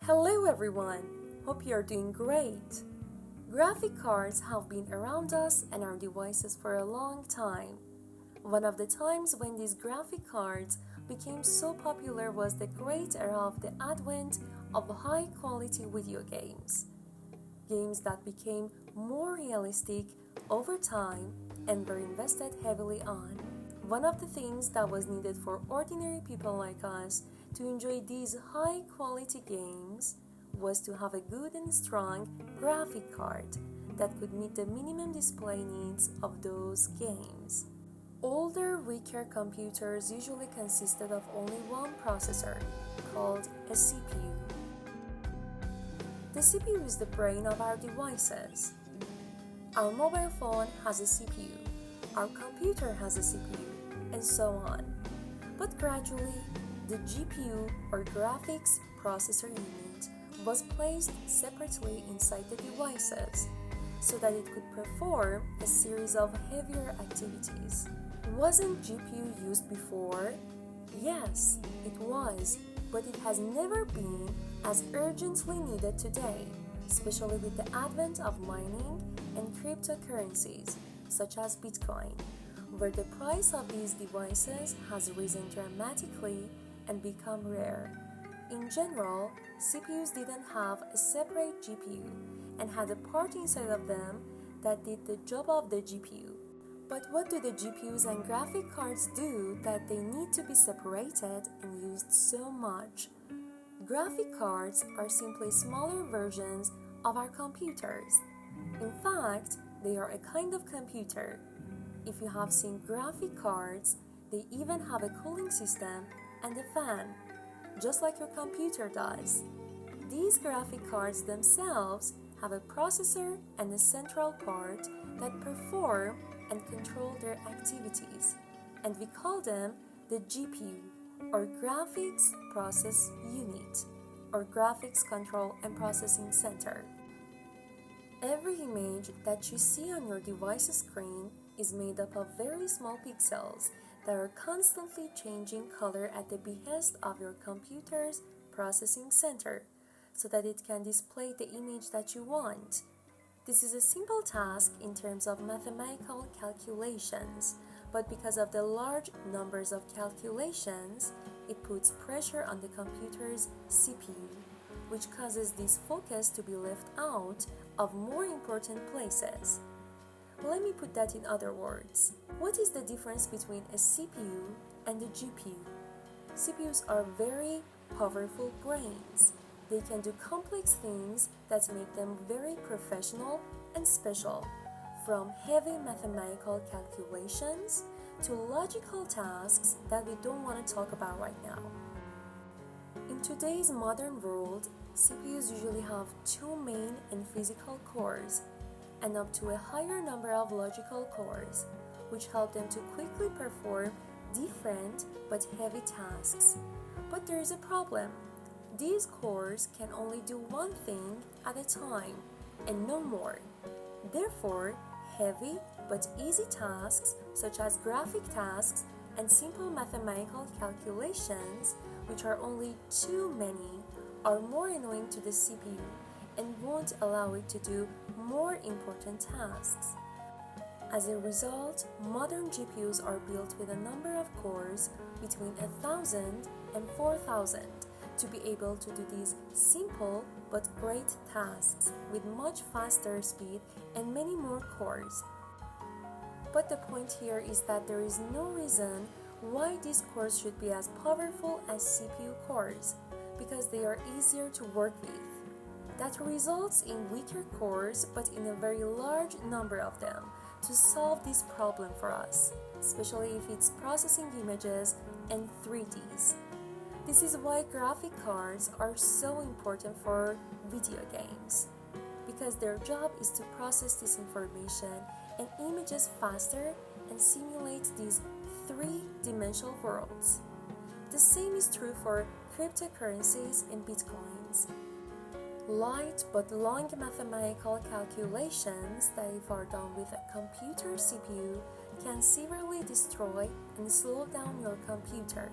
Hello everyone! Hope you are doing great! Graphic cards have been around us and our devices for a long time. One of the times when these graphic cards became so popular was the great era of the advent of high-quality video games. Games that became more realistic over time and were invested heavily on. One of the things that was needed for ordinary people like us to enjoy these high-quality games was to have a good and strong graphic card that could meet the minimum display needs of those games. Older, weaker computers usually consisted of only one processor, called a CPU. The CPU is the brain of our devices. Our mobile phone has a CPU, our computer has a CPU, and so on. But gradually, the GPU or graphics processor unit was placed separately inside the devices so that it could perform a series of heavier activities. Wasn't GPU used before? Yes, it was, but it has never been as urgently needed today, especially with the advent of mining and cryptocurrencies such as Bitcoin, where the price of these devices has risen dramatically and become rare. In general, CPUs didn't have a separate GPU and had a part inside of them that did the job of the GPU. But what do the GPUs and graphic cards do that they need to be separated and used so much? Graphic cards are simply smaller versions of our computers. In fact, they are a kind of computer. If you have seen graphic cards, they even have a cooling system and a fan, just like your computer does. These graphic cards themselves have a processor and a central part that perform and control their activities, and we call them the GPU, or Graphics Process Unit, or Graphics Control and Processing Center. Every image that you see on your device's screen is made up of very small pixels that are constantly changing color at the behest of your computer's processing center so that it can display the image that you want. This is a simple task in terms of mathematical calculations, but because of the large numbers of calculations, it puts pressure on the computer's CPU, which causes this focus to be left out of more important places. Let me put that in other words. What is the difference between a CPU and a GPU? CPUs are very powerful brains. They can do complex things that make them very professional and special, from heavy mathematical calculations to logical tasks that we don't want to talk about right now. In today's modern world, CPUs usually have two main and physical cores, and up to a higher number of logical cores, which help them to quickly perform different but heavy tasks. But there is a problem. These cores can only do one thing at a time, and no more. Therefore, heavy but easy tasks, such as graphic tasks and simple mathematical calculations, which are only too many, are more annoying to the CPU and won't allow it to do more important tasks. As a result, modern GPUs are built with a number of cores between 1,000 and 4,000 to be able to do these simple but great tasks with much faster speed and many more cores. But the point here is that there is no reason why these cores should be as powerful as CPU cores, because they are easier to work with. That results in weaker cores but in a very large number of them to solve this problem for us, especially if it's processing images and 3Ds. This is why graphic cards are so important for video games, because their job is to process this information and images faster and simulate these three-dimensional worlds. The same is true for cryptocurrencies and bitcoins. Light but long mathematical calculations that, if are done with a computer CPU, can severely destroy and slow down your computer.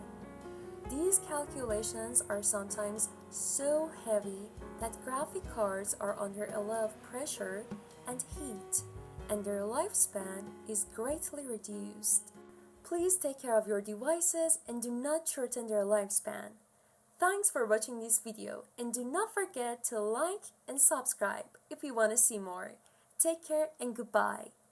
These calculations are sometimes so heavy that graphic cards are under a lot of pressure and heat, and their lifespan is greatly reduced. Please take care of your devices and do not shorten their lifespan. Thanks for watching this video, and do not forget to like and subscribe if you want to see more. Take care and goodbye.